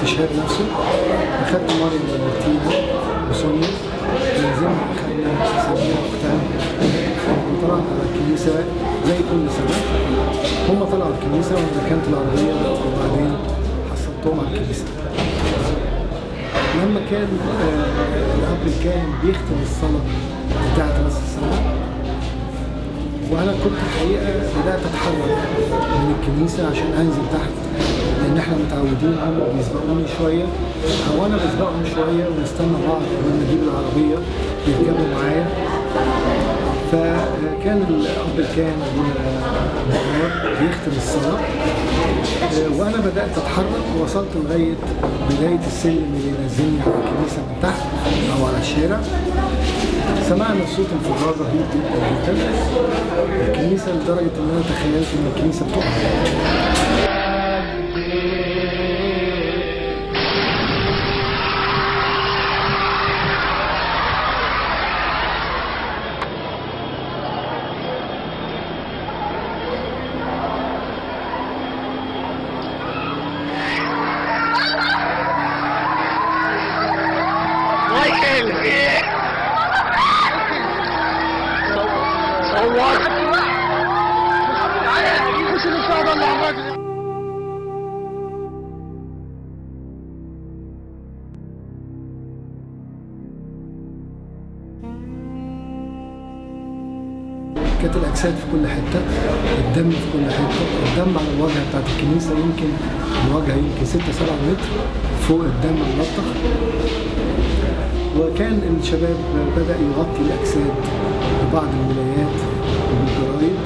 الاستشهاد نفسه. أخدت مريم ومارتينا وسونيا ونزلنا أخدنا سمية أختها وطلعنا على الكنيسة زي كل سنة. هم طلعوا الكنيسة وأنا ركنت العربية وبعدين حصلتهم على الكنيسة. لما كان الأب الكاهن بيختم الصلاة بتاعت راس السنة وأنا كنت الحقيقة بدأت أتحرك من الكنيسة عشان أنزل تحت، لأن إحنا متعودين هم بيسبقوني شوية أو أنا بسبقهم شوية ونستنى بعض لما نجيب العربية يركبوا معايا. فكان الأب الكاهن بيختم الصلاة وأنا بدأت أتحرك ووصلت لغاية بداية السلم اللي ينزلني على الكنيسة من تحت أو على الشارع. سمعنا صوت انفجار رهيب جدا جدا الكنيسة لدرجة إن أنا تخيلت إن الكنيسة بتقع. كانت الأجساد في كل حتة، الدم في كل حتة، الدم على الواجهة بتاعت الكنيسة يمكن الواجهة يمكن 6-7 متر فوق الدم الملطخ. وكان الشباب بدأ يغطي الأجساد ببعض الولايات وبالجرايد،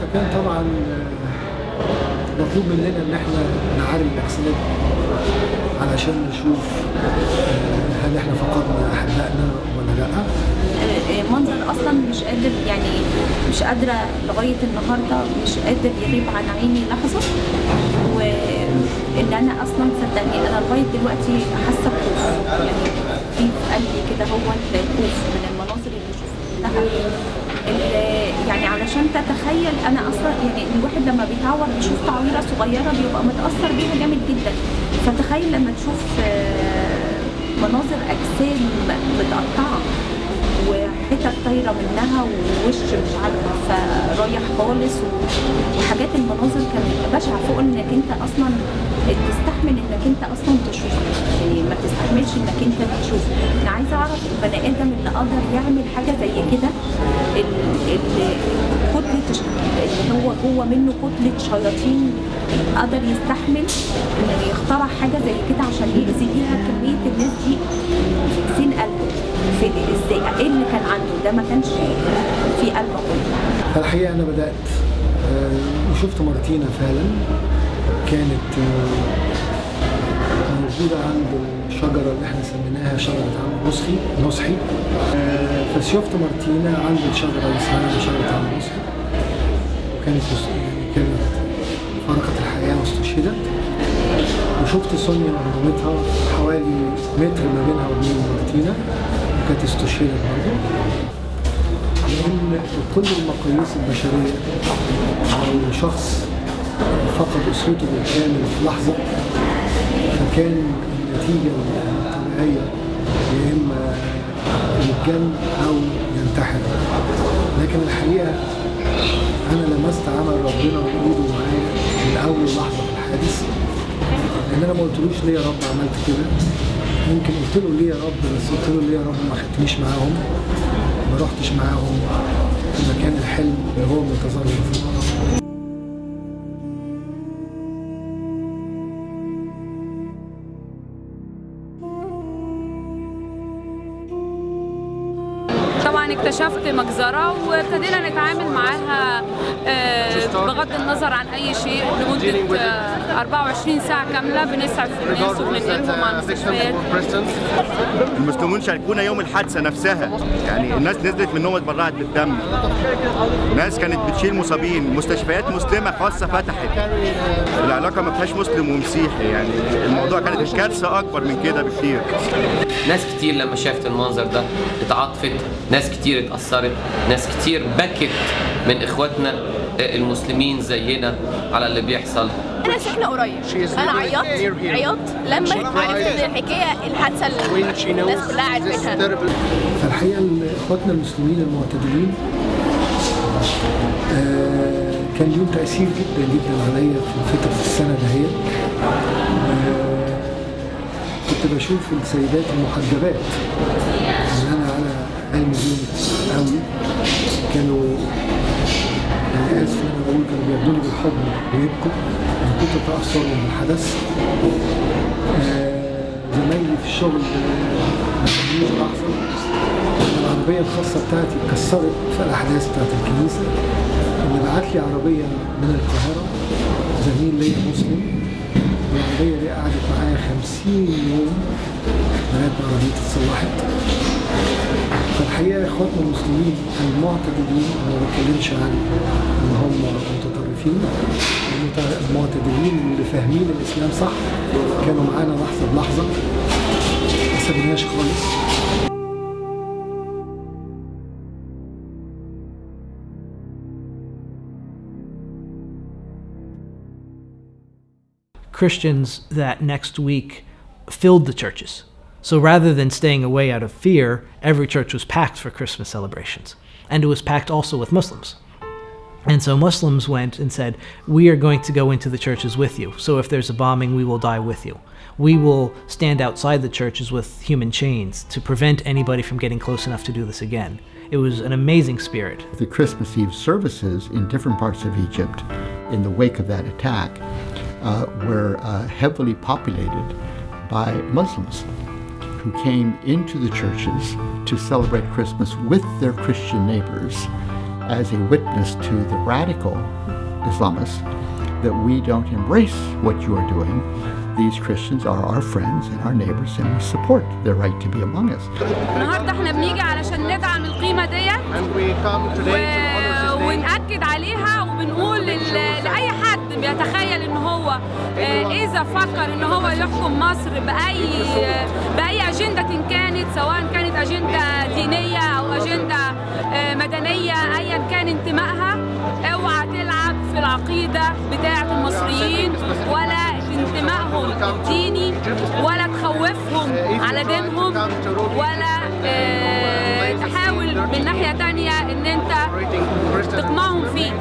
فكان طبعا مطلوب مننا إن احنا نعري الأجساد علشان نشوف هل احنا فقدنا أحبائنا ولا لأ. منظر اصلا مش قادر، يعني مش قادره لغايه النهارده، مش قادر يغيب عن عيني لحظه. وان انا اصلا صدقني انا لغايه دلوقتي حاسه بخوف، يعني في قلبي كده هو الخوف من المناظر اللي شفتها. يعني علشان تتخيل انا اصلا يعني الواحد لما بيتعور بيشوف تعويره صغيره بيبقى متاثر بيها جامد جدا، فتخيل لما تشوف مناظر اجسام متقطعه وحتت طايره منها ووش مش عارفه رايح خالص وحاجات. المناظر كانت بشعه فوق انك انت اصلا تستحمل انك انت اصلا تشوف، يعني ما تستحملش انك انت تشوف. انا عايزه اعرف البني ادم اللي قدر يعمل حاجه زي كده، كتله اللي هو جوه منه كتله شياطين، قدر يستحمل انه يخترع حاجه زي كده عشان يأذي بيها كميه الناس دي. فين قلبه؟ في ازاي؟ ايه اللي كان عنده؟ ده ما كانش في قلبه. فالحقيقه انا بدات وشفت مارتينا فعلا كانت موجوده عند الشجره اللي احنا سميناها شجره عم نصحي. فشفت مارتينا عند الشجره اللي اسمها شجره عم نصحي، وكانت فارقت الحياه واستشهدت. وشفت سونيا ومامتها حوالي متر ما بينها وبين مارتينا وكانت استشهدت برضه. لأن كل المقاييس البشرية لو شخص فقد أسرته بالكامل في لحظة فكان النتيجة الطبيعية يا إما يتجن أو ينتحر. لكن الحقيقة أنا لمست عمل ربنا وإيده معايا من أول لحظة في الحادث، لأن أنا ما قلتلوش ليه يا رب عملت كده. يمكن قلت له ليه يا رب، بس قلت له ليه يا رب ما خدتنيش معاهم، ما رحتش معاهم في مكان الحلم اللي هو منتظرني فيه. طبعا اكتشفت مجزرة وابتدينا نتعامل معاها بغض النظر عن أي شيء لمدة 24 ساعة كاملة بنسعف الناس وبننقلهم على المستشفيات. المسلمون شاركونا يوم الحادثة نفسها، يعني الناس نزلت منهم اتبرعت بالدم، ناس كانت بتشيل مصابين، مستشفيات مسلمة خاصة فتحت. العلاقة ما فيهاش مسلم ومسيحي، يعني الموضوع كانت الكارثة أكبر من كده بكتير. ناس كتير لما شافت المنظر ده اتعاطفت، ناس كتير اتأثرت، ناس كتير بكت من إخواتنا المسلمين زينا على اللي بيحصل. أنا ساكنة قريب. أنا عيطت لما عرفت إن الحكاية الحادثة اللي الناس كلها عرفتها. فالحقيقة إخواتنا المسلمين المعتدلين كان لهم تأثير جدا جدا عليا في فترة السنة دهيت. كنت بشوف السيدات المحجبات اللي أنا على علم بيهم قوي، كانوا أنا آسف إن أنا بقول كانوا بياخدوني بالحضن ويبكوا من كتر تأثرهم بالحدث. زمايلي في الشغل ما كانوش لحظة العربية الخاصة بتاعتي اتكسرت في الأحداث بتاعت الكنيسة. اللي بعت لي عربية من القاهرة زميل ليا مسلم، العربية دي قعدت معايا 50 يوم لغاية ما عربيتي اتصلحت. فالحقيقة إخواتنا المسلمين المعتدلين، أنا ما بتكلمش عن إن هم متطرفين، المعتدلين اللي فاهمين الإسلام صح كانوا معانا لحظة بلحظة، ما سابناش خالص. Christians that next week filled the churches. So rather than staying away out of fear, every church was packed for Christmas celebrations. And it was packed also with Muslims. And so Muslims went and said, we are going to go into the churches with you. So if there's a bombing, we will die with you. We will stand outside the churches with human chains to prevent anybody from getting close enough to do this again. It was an amazing spirit. The Christmas Eve services in different parts of Egypt in the wake of that attack were heavily populated by Muslims who came into the churches to celebrate Christmas with their Christian neighbors as a witness to the radical Islamists that we don't embrace what you are doing. These Christians are our friends and our neighbors and we support their right to be among us. النهارده احنا بنيجي علشان ندعم القيمة ديت ونأكد عليها وبنقول لأي حد بيتخيل ان هو اذا فكر ان هو يحكم مصر بأي أجندة كانت، سواء كانت أجندة دينية او أجندة مدنية، ايا كان انتمائها، اوعى تلعب في العقيدة بتاعة المصريين ولا انتمائهم الديني، ولا تخوفهم على دينهم، ولا تحاول من ناحية تانية ان انت تقمعهم فيه.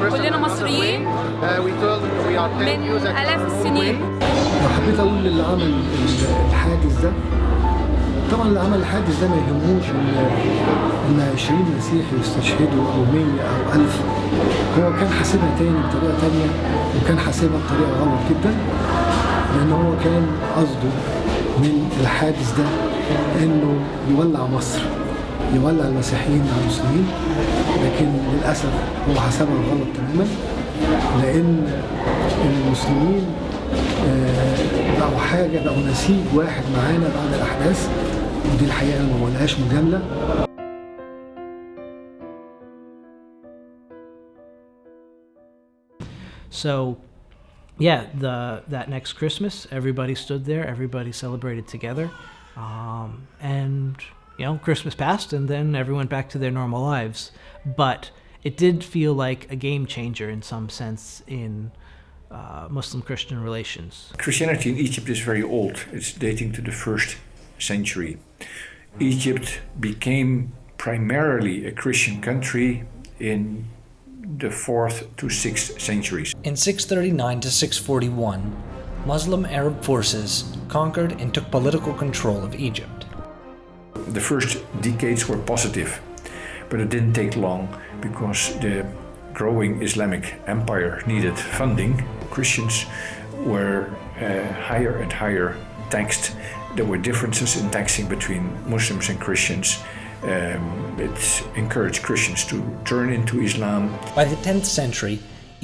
كلنا مصريين من آلاف السنين. لو حبيت اقول اللي عمل الحادث ده، طبعا اللي عمل الحادث ده ما يهموش ان 20 مسيحي يستشهدوا او 100 او 1000. هو كان حاسبها تاني بطريقه تانيه، وكان حاسبها بطريقه غلط جدا، لان هو كان قصده من الحادث ده انه يولع مصر، يولع المسيحيين مع المسلمين، لكن للاسف هو حسبها غلط تماما، لان المسلمين بقوا حاجه، بقوا نسيج واحد معانا بعد الاحداث، ودي الحقيقه ما بقولهاش مجامله. So yeah, that next Christmas, everybody stood there, everybody celebrated together, and you know, Christmas passed and then everyone went back to their normal lives. But it did feel like a game changer in some sense in Muslim-Christian relations. Christianity in Egypt is very old. It's dating to the 1st century. Egypt became primarily a Christian country in the 4th to 6th centuries. In 639 to 641, Muslim Arab forces conquered and took political control of Egypt. The first decades were positive, but it didn't take long because the growing Islamic empire needed funding. Christians were higher and higher taxed. There were differences in taxing between Muslims and Christians. It encouraged Christians to turn into Islam. By the 10th century,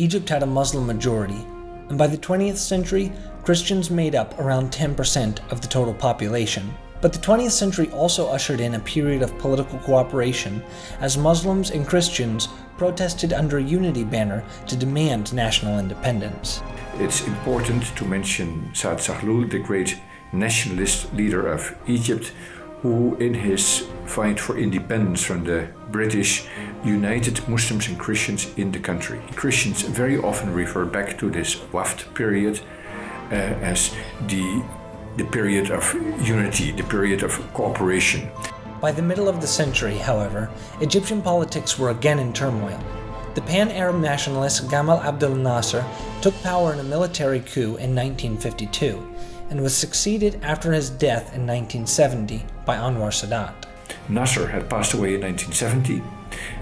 Egypt had a Muslim majority, and by the 20th century, Christians made up around 10% of the total population. But the 20th century also ushered in a period of political cooperation as Muslims and Christians protested under a unity banner to demand national independence. It's important to mention Saad Zaghloul, the great nationalist leader of Egypt, who in his fight for independence from the British united Muslims and Christians in the country. Christians very often refer back to this Waḥda period as the period of unity, the period of cooperation. By the middle of the century, however, Egyptian politics were again in turmoil. The pan-Arab nationalist Gamal Abdel Nasser took power in a military coup in 1952 and was succeeded after his death in 1970 by Anwar Sadat. Nasser had passed away in 1970.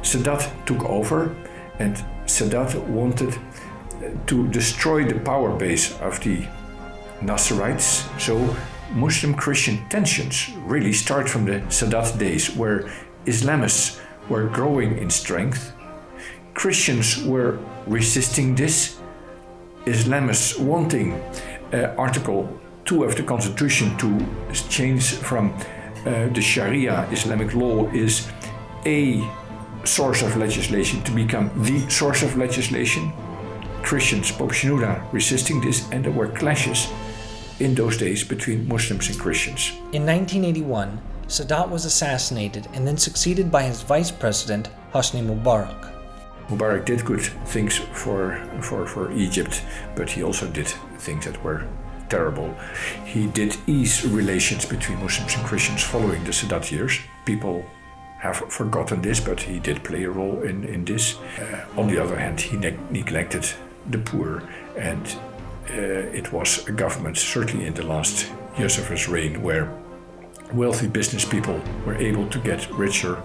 Sadat took over, and Sadat wanted to destroy the power base of the Nasserites. So Muslim-Christian tensions really start from the Sadat days, where Islamists were growing in strength. Christians were resisting this. Islamists wanting Article 2 of the Constitution to change from the Sharia, Islamic law, is a source of legislation to become the source of legislation. Christians, Pope Shenouda, resisting this, and there were clashes in those days between Muslims and Christians. In 1981, Sadat was assassinated and then succeeded by his vice president, Hosni Mubarak. Mubarak did good things for Egypt, but he also did things that were terrible. He did ease relations between Muslims and Christians following the Sadat years. People have forgotten this, but he did play a role in this. On the other hand, he neglected the poor, and it was a government, certainly in the last years of his reign, where wealthy business people were able to get richer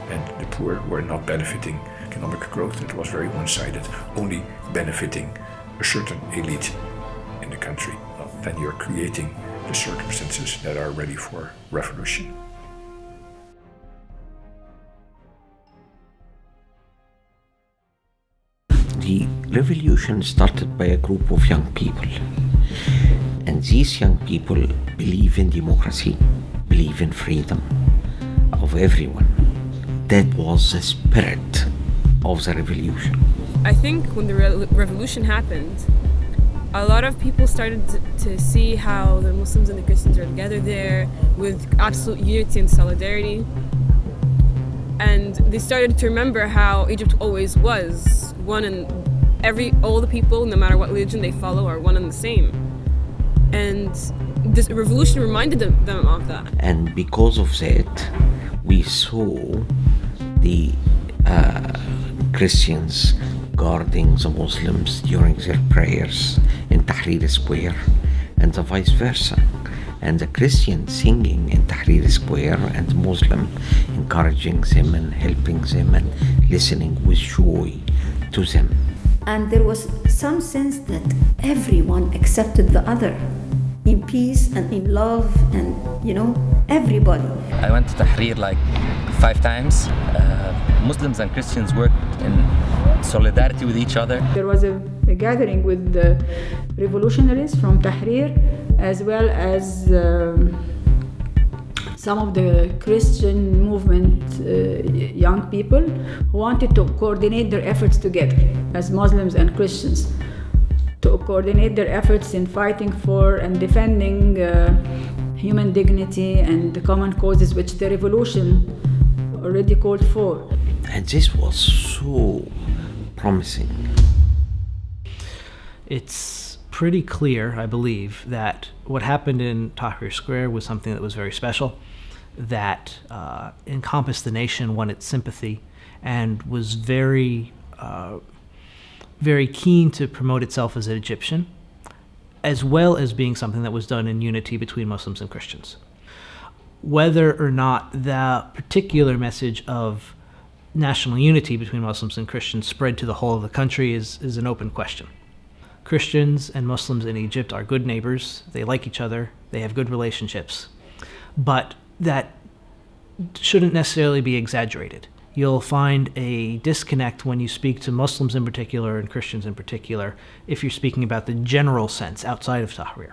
and the poor were not benefiting. Economic growth, it was very one-sided, only benefiting a certain elite in the country. Well, then you're creating the circumstances that are ready for revolution. The revolution started by a group of young people, and these young people believe in democracy, believe in freedom of everyone. That was the spirit of the revolution. I think when the revolution happened, a lot of people started to see how the Muslims and the Christians are together there with absolute unity and solidarity. And they started to remember how Egypt always was one, and all the people, no matter what religion they follow, are one and the same. And this revolution reminded them of that. And because of that, we saw the Christians guarding the Muslims during their prayers in Tahrir Square, and the vice versa. And the Christian singing in Tahrir Square, and the Muslim encouraging them and helping them and listening with joy to them. And there was some sense that everyone accepted the other in peace and in love, and everybody. I went to Tahrir like 5 times. Muslims and Christians worked in solidarity with each other. There was a gathering with the revolutionaries from Tahrir, as well as some of the Christian movement young people who wanted to coordinate their efforts together as Muslims and Christians, to coordinate their efforts in fighting for and defending human dignity and the common causes which the revolution already called for. And this was so promising. It's pretty clear, I believe, that what happened in Tahrir Square was something that was very special, that encompassed the nation, won its sympathy, and was very keen to promote itself as an Egyptian, as well as being something that was done in unity between Muslims and Christians. Whether or not the particular message of national unity between Muslims and Christians spread to the whole of the country is an open question. Christians and Muslims in Egypt are good neighbors, they like each other, they have good relationships, but that shouldn't necessarily be exaggerated. You'll find a disconnect when you speak to Muslims in particular and Christians in particular if you're speaking about the general sense outside of Tahrir.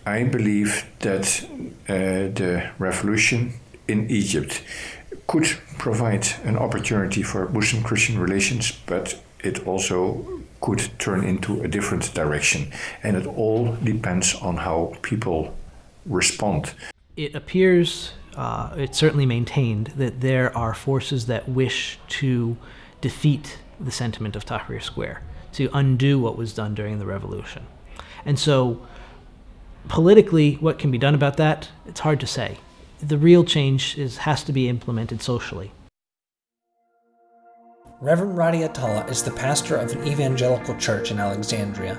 I believe that the revolution in Egypt could provide an opportunity for Muslim-Christian relations, but it also could turn into a different direction. And it all depends on how people respond. it appears, it's certainly maintained, that there are forces that wish to defeat the sentiment of Tahrir Square, to undo what was done during the revolution. And so, politically, what can be done about that? It's hard to say. The real change has to be implemented socially. Reverend Radi Attallah is the pastor of an evangelical church in Alexandria.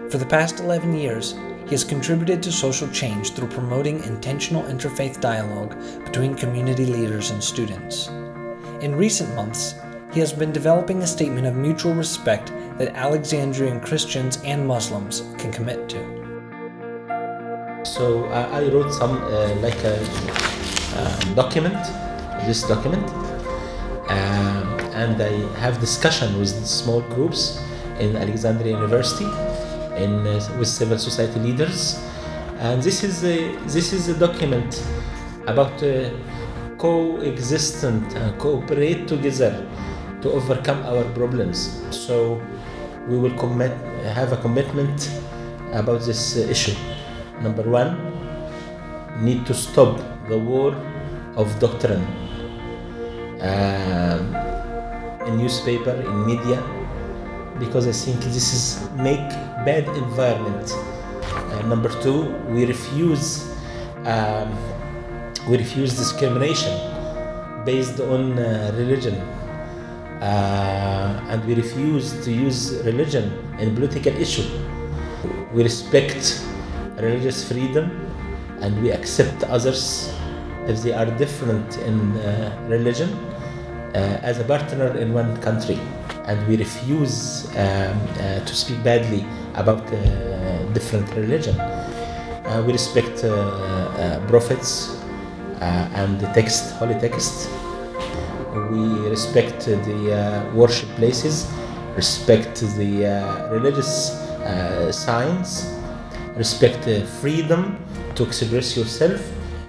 For the past 11 years, he has contributed to social change through promoting intentional interfaith dialogue between community leaders and students. In recent months, he has been developing a statement of mutual respect that Alexandrian Christians and Muslims can commit to. So I wrote some document, this document, and I have discussion with small groups in Alexandria University, with civil society leaders, and this is a document about coexistent and cooperate together to overcome our problems. So we will have a commitment about this issue. Number one, need to stop the war of doctrine in newspaper, in media, because I think this is make bad environment. Number two, we refuse discrimination based on religion, and we refuse to use religion in political issue. We respect religious freedom, and we accept others if they are different in religion as a partner in one country. And we refuse to speak badly about different religion. We respect prophets and the text, holy text. We respect the worship places, respect the religious signs, respect freedom to express yourself,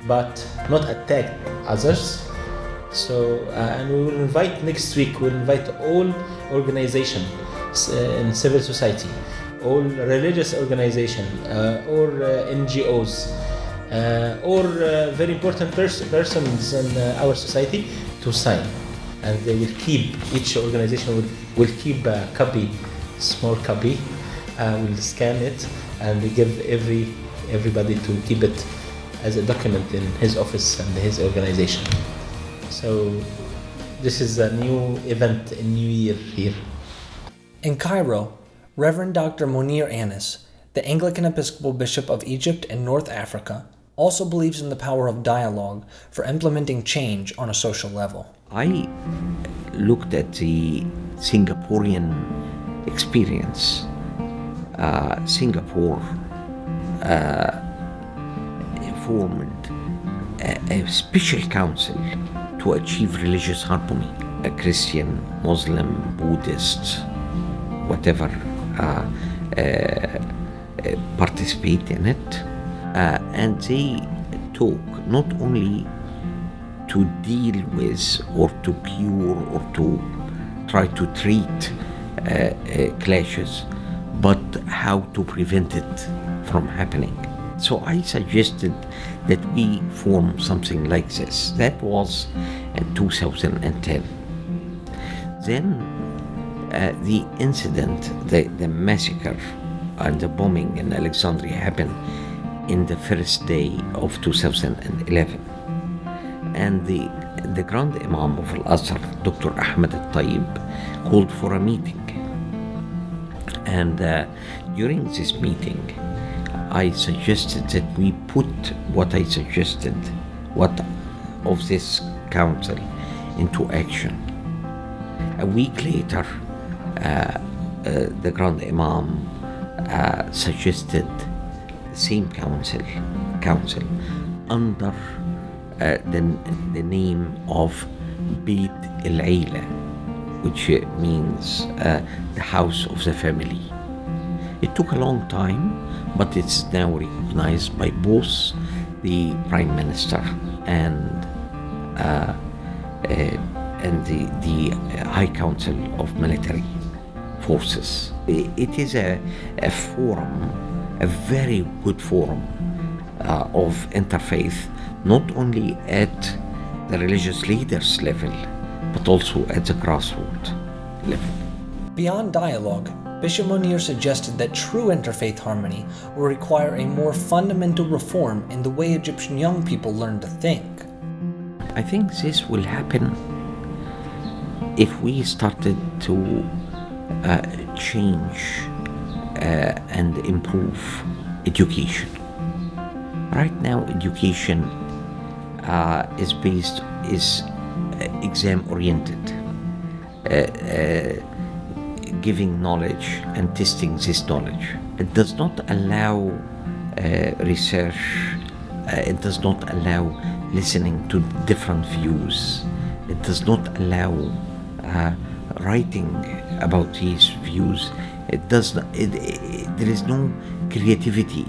but not attack others. So, and we will invite next week, we'll invite all organizations in civil society, all religious organizations, or NGOs, or very important persons in our society to sign. And they will keep, each organization will keep a copy, small copy, will scan it, and we give everybody to keep it as a document in his office and his organization. So this is a new event in New Year here. In Cairo, Reverend Dr. Munir Anis, the Anglican Episcopal Bishop of Egypt and North Africa, also believes in the power of dialogue for implementing change on a social level. I looked at the Singaporean experience. Singapore formed a special council to achieve religious harmony. A Christian, Muslim, Buddhist, whatever, participate in it. And they talk not only to deal with or to cure or to try to treat clashes, but how to prevent it from happening. So I suggested that we form something like this. That was in 2010. Then the incident, the massacre and the bombing in Alexandria happened in the first day of 2011. And the Grand Imam of Al-Azhar, Dr. Ahmed Al-Tayyib, called for a meeting. And during this meeting, I suggested that we put what I suggested, what of this council, into action. A week later, the Grand Imam suggested the same council under the name of Beit al-Aila, which means the house of the family. It took a long time, but it's now recognized by both the Prime Minister and the High Council of Military Forces. It is a forum, a very good forum, of interfaith, not only at the religious leaders level, but also at the grassroots level. Beyond dialogue, Bishop Munir suggested that true interfaith harmony will require a more fundamental reform in the way Egyptian young people learn to think. I think this will happen if we started to change and improve education. Right now, education is exam-oriented, giving knowledge and testing this knowledge. It does not allow research. It does not allow listening to different views. It does not allow writing about these views. It does not. There is no creativity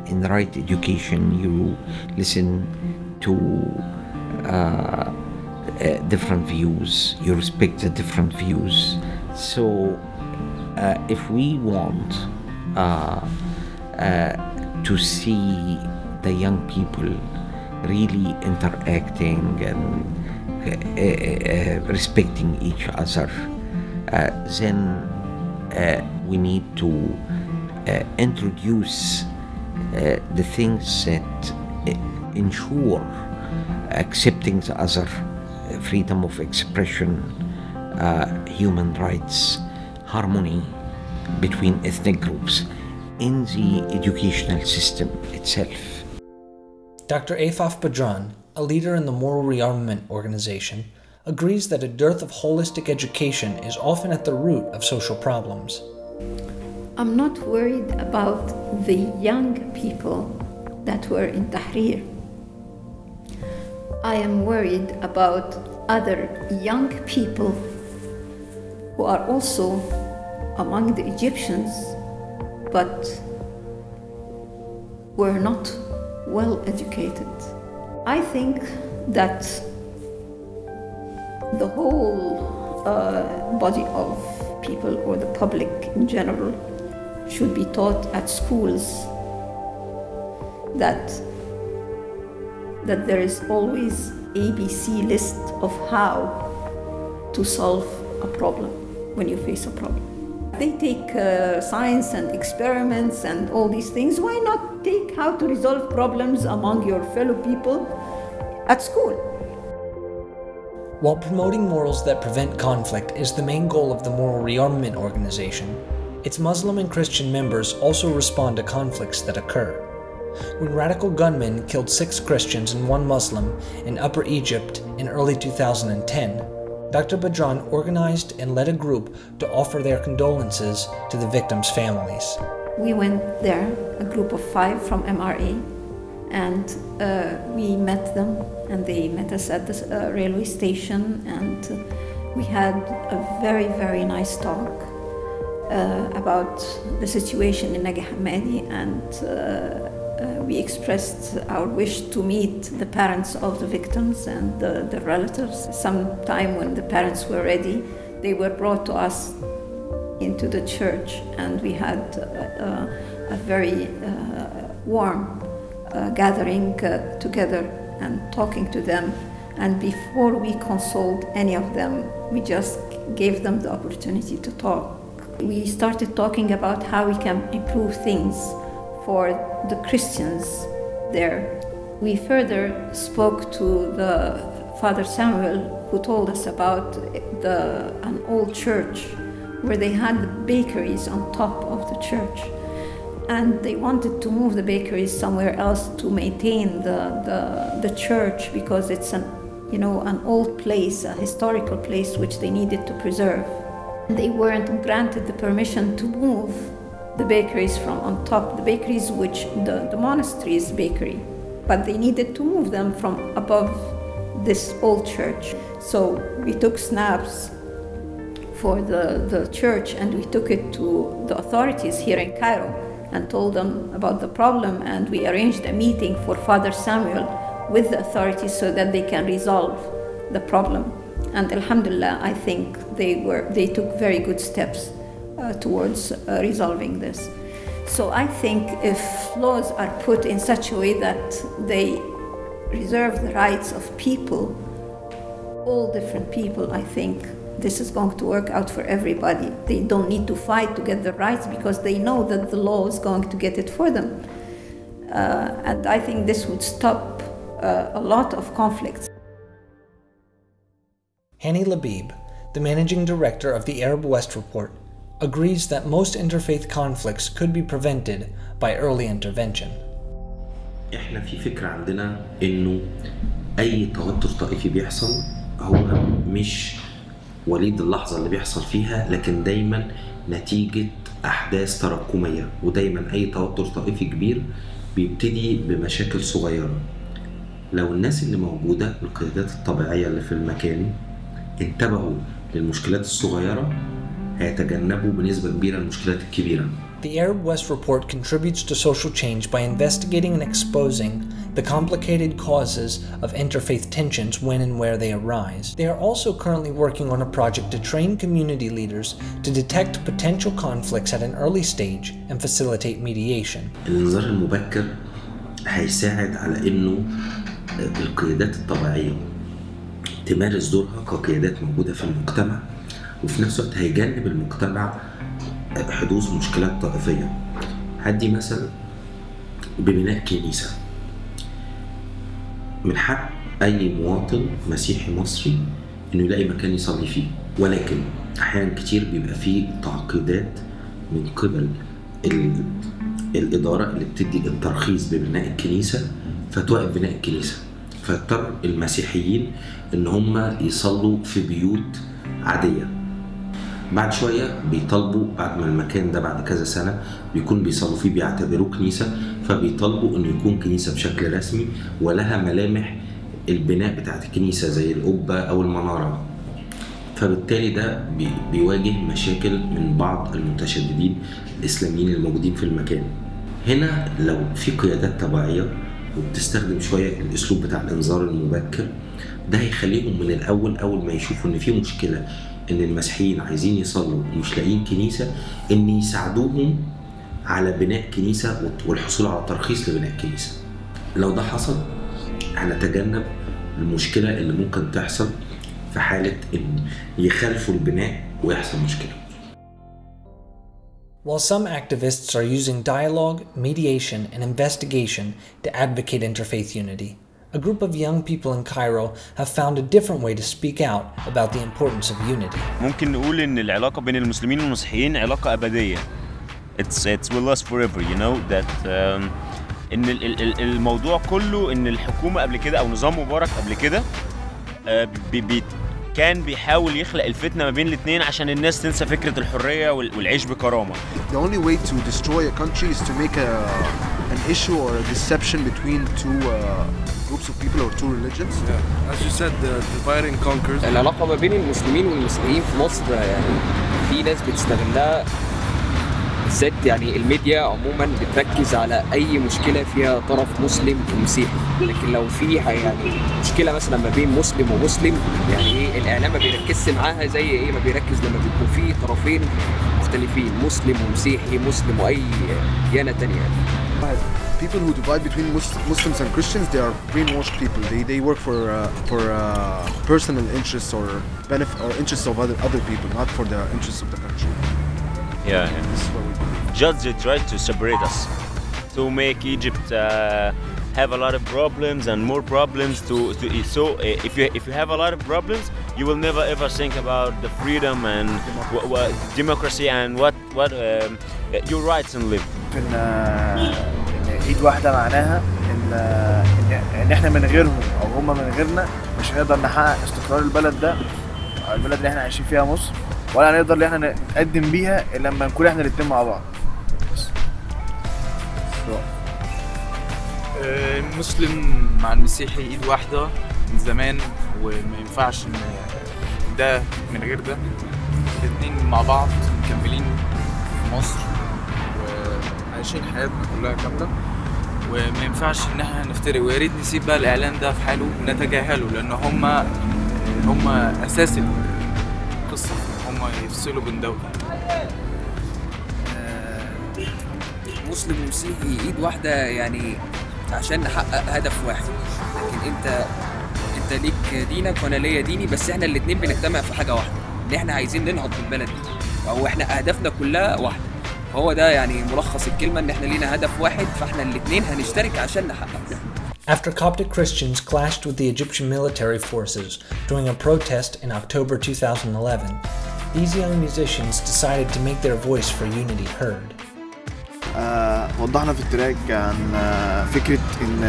in the right education. You listen to different views. You respect the different views. So, if we want to see the young people really interacting and respecting each other, then we need to introduce the things that ensure accepting the other, freedom of expression, human rights, harmony between ethnic groups in the educational system itself. Dr. Afaf Badran, a leader in the Moral Rearmament Organization, agrees that a dearth of holistic education is often at the root of social problems. I'm not worried about the young people that were in Tahrir. I am worried about other young people who are also among the Egyptians, but were not well educated. I think that the whole body of people, or the public in general, should be taught at schools that there is always ABC list of how to solve a problem when you face a problem. They take science and experiments and all these things. Why not take how to resolve problems among your fellow people at school? While promoting morals that prevent conflict is the main goal of the Moral Rearmament Organization, its Muslim and Christian members also respond to conflicts that occur. When radical gunmen killed 6 Christians and 1 Muslim in Upper Egypt in early 2010, Dr. Badran organized and led a group to offer their condolences to the victims' families. We went there, a group of 5 from MRA, and we met them, and they met us at the railway station, and we had a very, very nice talk about the situation in Nagi Hammadi, and we expressed our wish to meet the parents of the victims and the relatives. Sometime when the parents were ready, they were brought to us into the church, and we had a very warm gathering together and talking to them. And before we consoled any of them, we just gave them the opportunity to talk. We started talking about how we can improve things for the Christians there. We further spoke to the Father Samuel, who told us about an old church where they had bakeries on top of the church, and they wanted to move the bakeries somewhere else to maintain the church, because it's an old place, a historical place which they needed to preserve. They weren't granted the permission to move the bakeries from on top, the bakeries which the monastery's bakery, but they needed to move them from above this old church. So we took snaps for the church, and we took it to the authorities here in Cairo and told them about the problem, and we arranged a meeting for Father Samuel with the authorities so that they can resolve the problem. And Alhamdulillah, I think they took very good steps towards resolving this. So I think if laws are put in such a way that they reserve the rights of people, all different people, I think this is going to work out for everybody. They don't need to fight to get the rights because they know that the law is going to get it for them. And I think this would stop a lot of conflicts. Hani Labib, the managing director of the Arab West Report, agrees that most interfaith conflicts could be prevented by early intervention. احنا في فكرة عندنا انه اي توتر طائفي بيحصل هو مش وليد اللحظة اللي بيحصل فيها، لكن دايما نتيجة احداث تراكمية، ودايما اي توتر طائفي كبير بيبتدي بمشاكل صغيرة. لو الناس اللي موجودة القيادات الطبيعية اللي في المكان انتبهوا للمشكلات الصغيرة هيتجنبوا بنسبة كبيرة المشكلات الكبيرة. The Arab West Report contributes to social change by investigating and exposing the complicated causes of interfaith tensions when and where they arise. They are also currently working on a project to train community leaders to detect potential conflicts at an early stage and facilitate mediation. الإنذار المبكر هيساعد على إنه القيادات الطبيعية تمارس دورها كقيادات موجودة في المجتمع، وفي نفس الوقت هيجنب المجتمع حدوث مشكلات طائفية. هدي مثل ببناء كنيسة. من حق أي مواطن مسيحي مصري إنه يلاقي مكان يصلي فيه، ولكن أحيانا كتير بيبقى فيه تعقيدات من قبل الإدارة اللي بتدي الترخيص ببناء الكنيسة فتوقف بناء الكنيسة، فاضطر المسيحيين إن هم يصلوا في بيوت عادية. بعد شوية بيطالبوا بعد ما المكان ده بعد كذا سنة بيكون بيصلوا فيه بيعتبروه كنيسة، فبيطالبوا إنه يكون كنيسة بشكل رسمي ولها ملامح البناء بتاعت الكنيسة زي القبة أو المنارة. فبالتالي ده بيواجه مشاكل من بعض المتشددين الإسلاميين الموجودين في المكان. هنا لو في قيادات طبيعية وبتستخدم شوية الأسلوب بتاع الإنذار المبكر، ده هيخليهم من الأول أول ما يشوفوا إن في مشكلة إن المسيحيين عايزين يصلوا ومش لاقيين كنيسة، إن يساعدوهم على بناء كنيسة والحصول على ترخيص لبناء كنيسة. لو ده حصل هنتجنب المشكلة اللي ممكن تحصل في حالة إن يخالفوا البناء ويحصل مشكلة. While some activists are using dialogue, mediation, and investigation to advocate interfaith unity, a group of young people in Cairo have found a different way to speak out about the importance of unity. ممكن نقول إن العلاقة بين المسلمين والمسيحيين علاقة أبدية. It's will last forever, you know that. إن الموضوع كله إن الحكومة قبل كده أو نظام مبارك قبل كده كان بيحاول يخلق الفتنة ما بين الاثنين عشان الناس تنسى فكرة الحرية والعيش بكرامة. The only way to destroy a country is to make an issue or a deception between two groups of people or two religions. Yeah. As you said, divide and conquer. العلاقة ما بين المسلمين والمسيحيين في مصر يعني في ناس بتستغلها، بالذات يعني الميديا عموما بتركز على اي مشكله فيها طرف مسلم ومسيحي، لكن لو في يعني مشكله مثلا ما بين مسلم ومسلم يعني ايه الاعلام ما بيركزش معاها زي ايه ما بيركز لما بيكون في طرفين مختلفين مسلم ومسيحي مسلم واي ديانه ثانيه. People who divide between Muslims and Christians, they are brainwashed people. They work for personal interests or benefit or interests of other people, not for the interests of the country. Yeah. Just they tried to separate us, to make Egypt have a lot of problems and more problems. So if you have a lot of problems, you will never ever think about the freedom and democracy and what your rights and live. إن إيد واحدة معناها إن إحنا من غيرهم أو هم من غيرنا مش هنقدر نحقق استقرار البلد ده، البلد اللي إحنا عايشين فيها مصر، ولا هنقدر اللي احنا نقدم بيها الا لما نكون احنا الاتنين مع بعض. المسلم مع المسيحي ايد واحده من زمان، وما ينفعش ان ده من غير ده، الاتنين مع بعض مكملين في مصر وعايشين حياتنا كلها كامله، وما ينفعش ان احنا نفترق، ويا ريت نسيب بقى الاعلام ده في حاله ونتجاهله، لان هم اساس القصه، هم يفصلوا بين ده وده. مسلم ومسيحي ايد واحده يعني عشان نحقق هدف واحد. لكن انت ليك دينك وانا ليا ديني، بس احنا الاثنين بنجتمع في حاجه واحده، ان احنا عايزين ننهض بالبلد دي، او احنا اهدافنا كلها واحده. هو ده يعني ملخص الكلمه، ان احنا لينا هدف واحد، فاحنا الاثنين هنشترك عشان نحقق ده. After Coptic Christians clashed with the Egyptian military forces during a protest in October 2011, these young musicians decided to make their voice for unity heard. وضحنا في التراك عن فكرة إن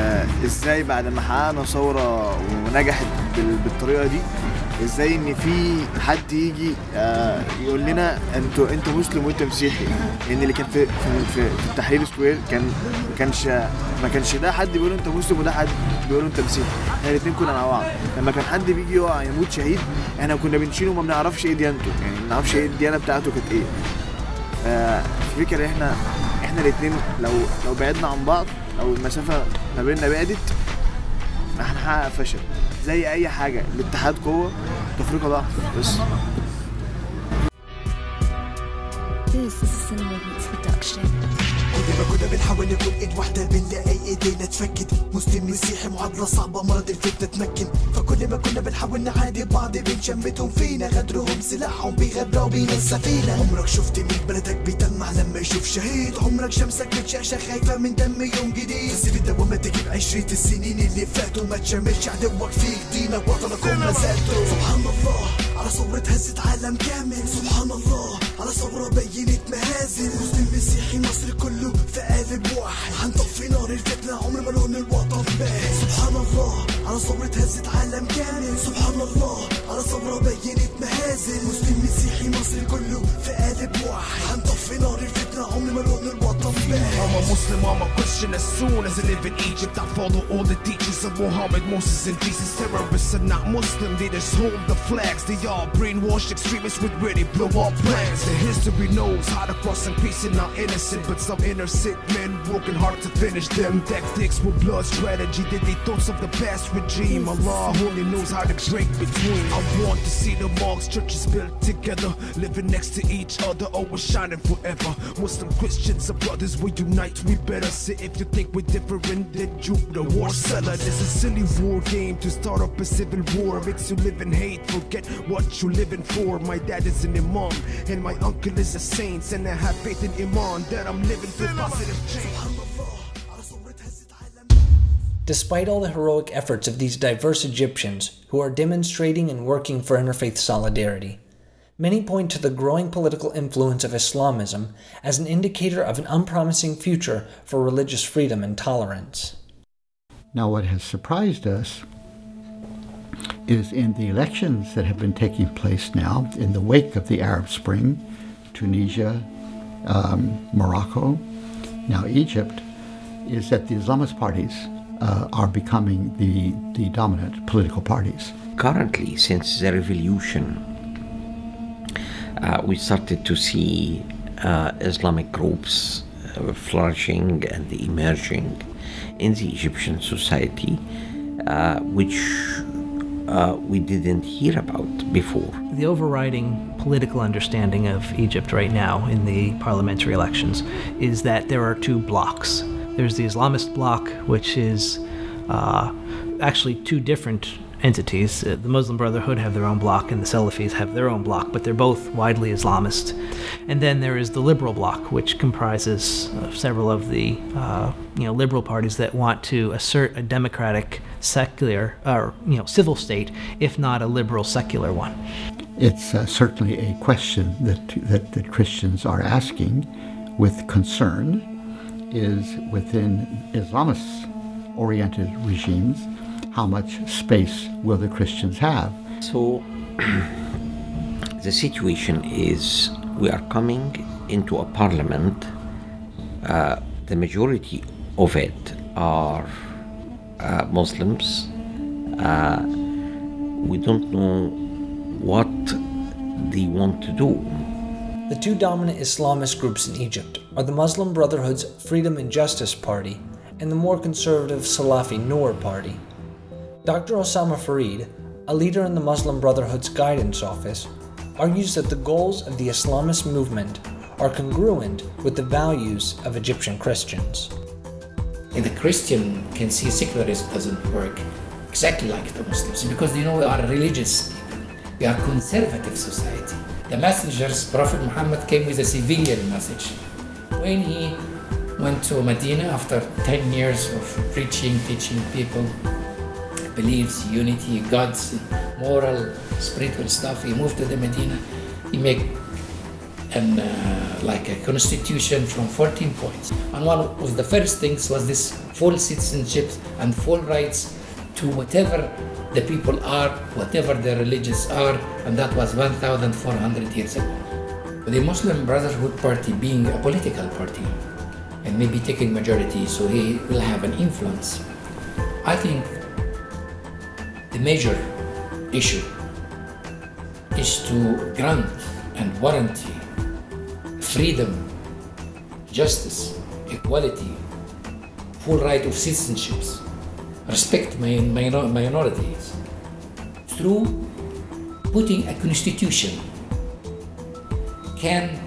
إزاي بعد ما حققنا ثورة ونجحت بالطريقة دي، إزاي إن في حد يجي يقول لنا أنت مسلم وأنت مسيحي. لأن اللي كان في التحرير سكوير ما كانش ده حد بيقول أنت مسلم وده حد بيقول أنت مسيحي، احنا الاتنين كنا مع بعض. لما كان حد بيجي يقع يموت شهيد، احنا كنا بنشيله وما بنعرفش إيه ديانته، يعني ما بنعرفش إيه الديانة بتاعته كانت إيه. الفكرة احنا الاتنين لو بعدنا عن بعض او المسافه ما بيننا بعدت هنحقق فشل. زي اي حاجه، الاتحاد قوه، تفرقه ضعف بس. This is a Cinema Beats production. كنا بنحاول نكون ايد واحدة بنلاقي ايدينا اتفكت. مسلم مسيحي معادلة صعبة، مرض الفتنة تمكن. فكل ما كنا بنحاول نعادي بعض بنشمتهم فينا، غدرهم سلاحهم بيغرقوا بينا السفينة. عمرك شفت مين بلدك بيدمع لما يشوف شهيد؟ عمرك شمسك بتشاشة خايفة من دم يوم جديد؟ تسيب الدوامة تجيب 20 السنين اللي فاتوا، ما تشملش عدوك فيك دينك وطنك وما زالتوا. سبحان الله على ثورة هزت عالم كامل، سبحان الله على ثورة بينت مهازل. مسلم مسيحي مصر كله في قالب واحد، هنطفي نار الفتنة عمر ما لون الوطن باهت. سبحان الله على ثورة هزت عالم كامل، سبحان الله على ثورة بينت مهازل. مسلم مسيحي مصر كله في قالب واحد، هنطفي نار الفتنة عمر ما لون الوطن باهت. I'm a Muslim, I'm a Christian. As soon as I live in Egypt, I follow all the teachings of Muhammad, Moses, and Jesus. Terrorists are not Muslim, they just hold the flags. They all brainwashed extremists with ready blow up plans. The history knows how to cross and peace and not innocent, but some inner sick men working hard to finish them. Tactics with blood strategy, they thoughts of the past regime. Allah only knows how to break between. I want to see the mosques, churches built together, living next to each other, always shining forever. Muslim, Christians are brothers, we unite, we better say. If you think we're different, then you the war seller. This is a silly war game to start up a civil war. Makes you live in hate, forget what you're living for. My dad is an imam, and my uncle is a saint, and I have faith in Iman that I'm living for positive change. Despite all the heroic efforts of these diverse Egyptians who are demonstrating and working for interfaith solidarity, many point to the growing political influence of Islamism as an indicator of an unpromising future for religious freedom and tolerance. Now, what has surprised us is in the elections that have been taking place now in the wake of the Arab Spring, Tunisia, Morocco, now Egypt, is that the Islamist parties are becoming the dominant political parties. Currently, since the revolution, we started to see Islamic groups flourishing and emerging in the Egyptian society, which we didn't hear about before. The overriding political understanding of Egypt right now in the parliamentary elections is that there are two blocs. There's the Islamist bloc, which is actually two different entities. The Muslim Brotherhood have their own bloc and the Salafis have their own bloc, but they're both widely Islamist. And then there is the liberal bloc, which comprises several of the liberal parties that want to assert a democratic, secular, or civil state, if not a liberal secular one. It's certainly a question that Christians are asking with concern, is within Islamist-oriented regimes, how much space will the Christians have? So the situation is we are coming into a parliament. The majority of it are Muslims. We don't know what they want to do. The two dominant Islamist groups in Egypt are the Muslim Brotherhood's Freedom and Justice Party and the more conservative Salafi Noor Party. Dr. Osama Farid, a leader in the Muslim Brotherhood's guidance office, argues that the goals of the Islamist movement are congruent with the values of Egyptian Christians. And the Christian can see secularism doesn't work exactly like the Muslims because they know we are religious people. We are conservative society. The messengers, Prophet Muhammad came with a civilian message. When he went to Medina after 10 years of preaching, teaching people beliefs, unity, God's moral, spiritual stuff, he moved to the Medina. He made like a constitution from 14 points. And one of the first things was this full citizenship and full rights to whatever the people are, whatever their religions are, and that was 1,400 years ago. The Muslim Brotherhood Party being a political party and maybe taking majority, so he will have an influence. I think the major issue is to grant and warranty freedom, justice, equality, full right of citizenships, respect minorities, through putting a constitution can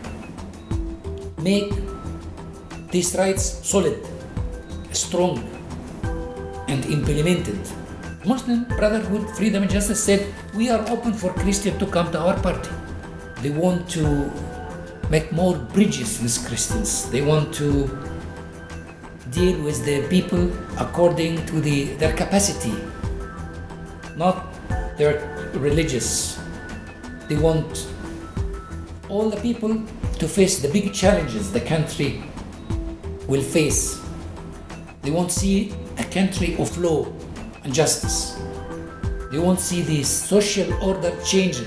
make these rights solid, strong, and implemented. Muslim Brotherhood, Freedom and Justice said, we are open for Christians to come to our party. They want to make more bridges with Christians. They want to deal with the people according to their capacity, not their religious. They want all the people to face the big challenges the country will face. They want to see a country of law and justice. They want to see the social order changed,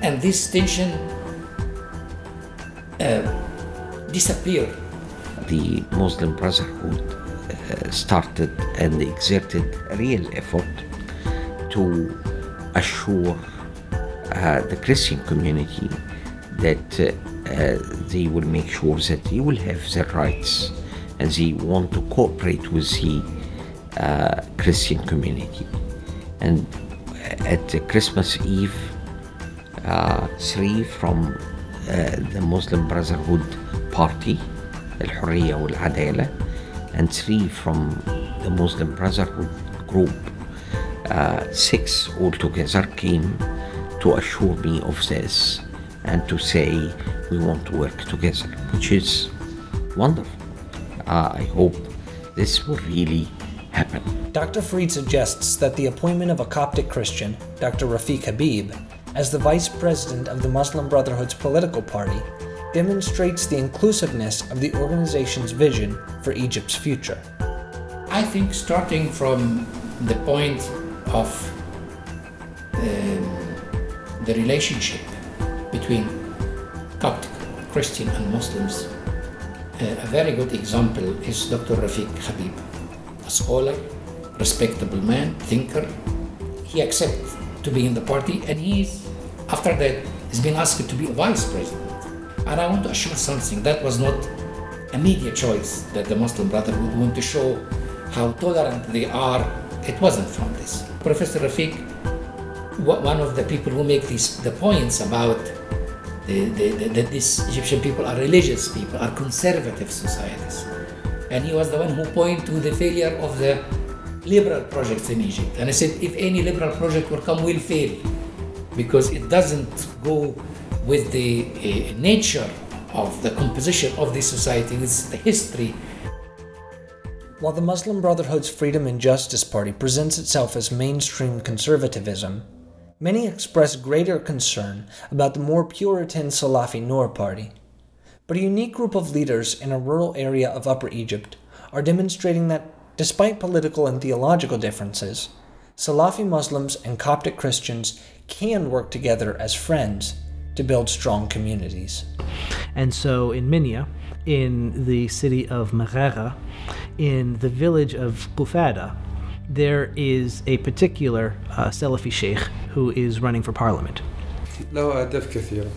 and this tension disappear. The Muslim Brotherhood started and exerted real effort to assure the Christian community that they will make sure that they will have their rights and they want to cooperate with the Christian community. And at Christmas Eve, 3 from the Muslim Brotherhood Party, الحرية والعدالة, and 3 from the Muslim Brotherhood group, 6 altogether came to assure me of this and to say we want to work together, which is wonderful. I hope this will really happen. Dr. Farid suggests that the appointment of a Coptic Christian, Dr. Rafiq Habib, as the vice president of the Muslim Brotherhood's political party demonstrates the inclusiveness of the organization's vision for Egypt's future. I think starting from the point of the relationship between Coptic, Christian and Muslims, a very good example is Dr. Rafiq Habib, a scholar, respectable man, thinker. He accepted to be in the party, and after that he's been asked to be a vice president. And I want to assure something, that was not a media choice that the Muslim Brotherhood want to show how tolerant they are. It wasn't from this. Professor Rafiq, one of the people who make the points about these Egyptian people are religious people, are conservative societies. And he was the one who pointed to the failure of the liberal projects in Egypt. And I said, if any liberal project will come, will fail, because it doesn't go with the nature of the composition of this society, with the history. While the Muslim Brotherhood's Freedom and Justice Party presents itself as mainstream conservatism, many express greater concern about the more Puritan Salafi Noor party. But a unique group of leaders in a rural area of Upper Egypt are demonstrating that, despite political and theological differences, Salafi Muslims and Coptic Christians can work together as friends to build strong communities. And so in Minya, in the city of Marara, in the village of Qufada, there is a particular Salafi sheikh who is running for parliament. له أهداف كثيرة: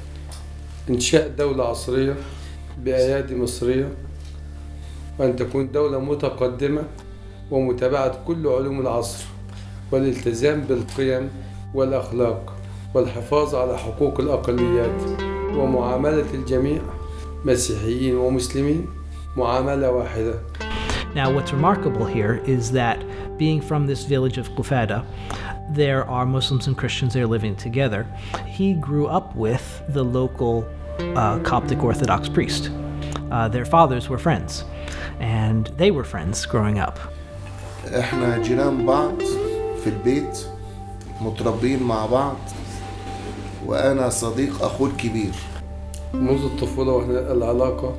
إنشاء دولة عصرية بأيادي مصرية، وأن تكون دولة متقدمة ومتابعة كل علوم العصر، والالتزام بالقيم والأخلاق، والحفاظ على حقوق الأقليات، ومعاملة الجميع مسيحيين ومسلمين معاملة واحدة. Now, what's remarkable here is that being from this village of Qufada, there are Muslims and Christians there living together. He grew up with the local Coptic Orthodox priest. Their fathers were friends, and they were friends growing up. احنا جيران بعض في البيت، متربين مع بعض، وأنا صديق أخوه الكبير. منذ الطفولة وإحنا العلاقة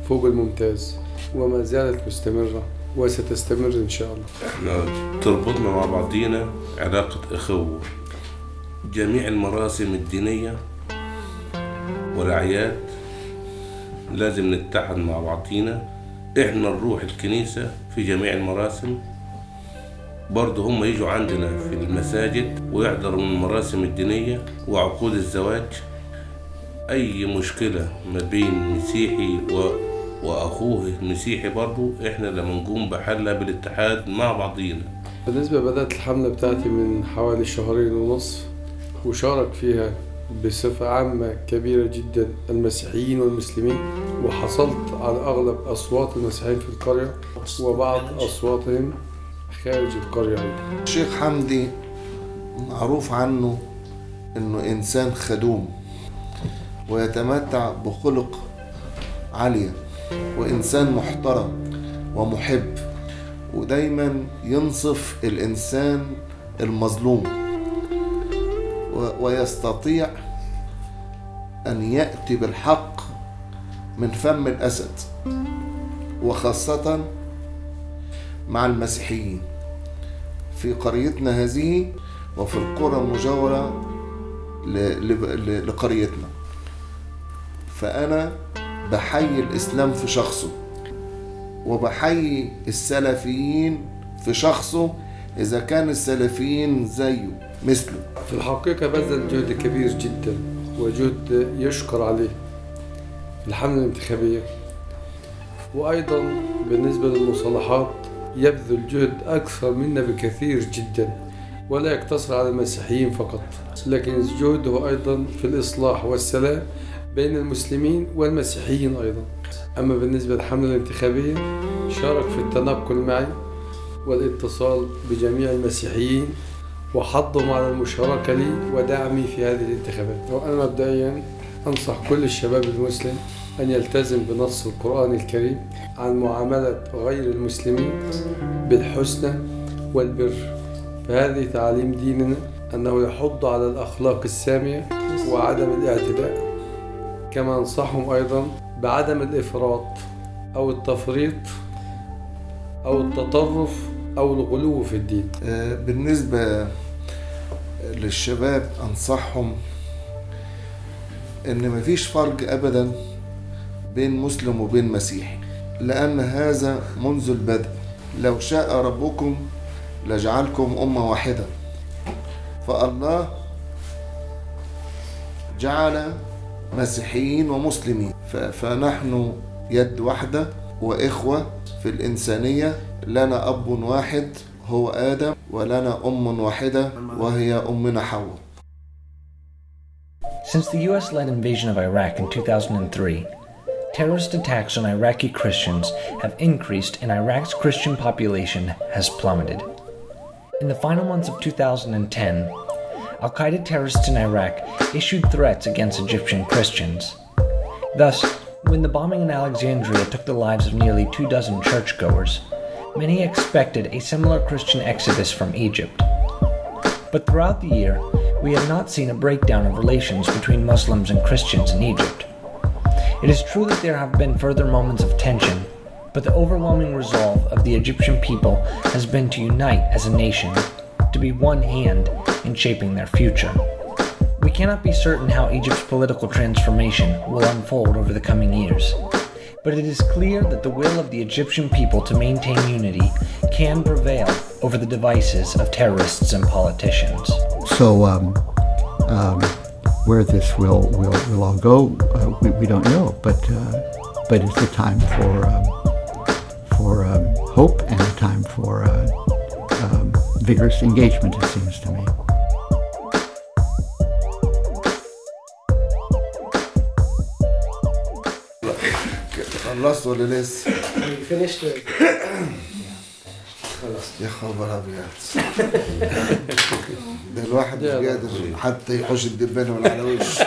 فوق الممتاز، وما زالت مستمرة وستستمر إن شاء الله. احنا تربطنا مع بعضينا علاقة أخوة. جميع المراسم الدينية والأعياد لازم نتحد مع بعضينا. احنا نروح الكنيسة في جميع المراسم، برضه هم يجوا عندنا في المساجد ويحضروا من المراسم الدينية وعقود الزواج. أي مشكلة ما بين مسيحي وأخوه المسيحي برضه إحنا لما نقوم بحلها بالاتحاد مع بعضينا. بالنسبة بدأت الحملة بتاعتي من حوالي 2.5 شهور، وشارك فيها بصفة عامة كبيرة جدا المسيحيين والمسلمين، وحصلت على أغلب أصوات المسيحيين في القرية وبعض أصواتهم خارج القرية. الشيخ حمدي معروف عنه إنه إنسان خدوم ويتمتع بخلق عالية، وإنسان محترم ومحب، ودايما ينصف الإنسان المظلوم، ويستطيع أن يأتي بالحق من فم الأسد، وخاصة مع المسيحيين في قريتنا هذه وفي القرى المجاورة لقريتنا. فأنا بحيي الإسلام في شخصه، وبحيي السلفيين في شخصه إذا كان السلفيين زيه مثله. في الحقيقة بذل جهد كبير جدا وجهد يشكر عليه في الحملة الانتخابية، وأيضا بالنسبة للمصالحات يبذل جهد أكثر منا بكثير جدا، ولا يقتصر على المسيحيين فقط، لكن جهده أيضا في الإصلاح والسلام بين المسلمين والمسيحيين أيضا. أما بالنسبة للحملة الانتخابية شارك في التنقل معي والاتصال بجميع المسيحيين وحضهم على المشاركة لي ودعمي في هذه الانتخابات. وأنا مبدئيا أنصح كل الشباب المسلم أن يلتزم بنص القرآن الكريم عن معاملة غير المسلمين بالحسنى والبر، فهذه تعاليم ديننا أنه يحض على الأخلاق السامية وعدم الاعتداء. كما أنصحهم أيضا بعدم الإفراط أو التفريط أو التطرف أو الغلو في الدين. بالنسبة للشباب أنصحهم إن مفيش فرق أبدا بين مسلم وبين مسيحي، لأن هذا منذ البدء لو شاء ربكم لجعلكم أمة واحدة، فالله جعل مسيحيين ومسلمين، فنحن يد واحدة وإخوة في الإنسانية. لنا أب واحد هو آدم، ولنا أم واحدة وهي أمنا حواء. Since the US-led invasion of Iraq in 2003, terrorist attacks on Iraqi Christians have increased and Iraq's Christian population has plummeted. In the final months of 2010, Al-Qaeda terrorists in Iraq issued threats against Egyptian Christians. Thus, when the bombing in Alexandria took the lives of nearly 24 churchgoers, many expected a similar Christian exodus from Egypt. But throughout the year, we have not seen a breakdown of relations between Muslims and Christians in Egypt. It is true that there have been further moments of tension, but the overwhelming resolve of the Egyptian people has been to unite as a nation, to be one hand in shaping their future. We cannot be certain how Egypt's political transformation will unfold over the coming years, but it is clear that the will of the Egyptian people to maintain unity can prevail over the devices of terrorists and politicians. So, where this will all go, we don't know, but it's a time for hope and a time for vigorous engagement, it seems to me. خلصت ولا لسه؟ finished. يا خبر ابيض. ده الواحد مش قادر حتى يحوش الدبانه ولا على وشه.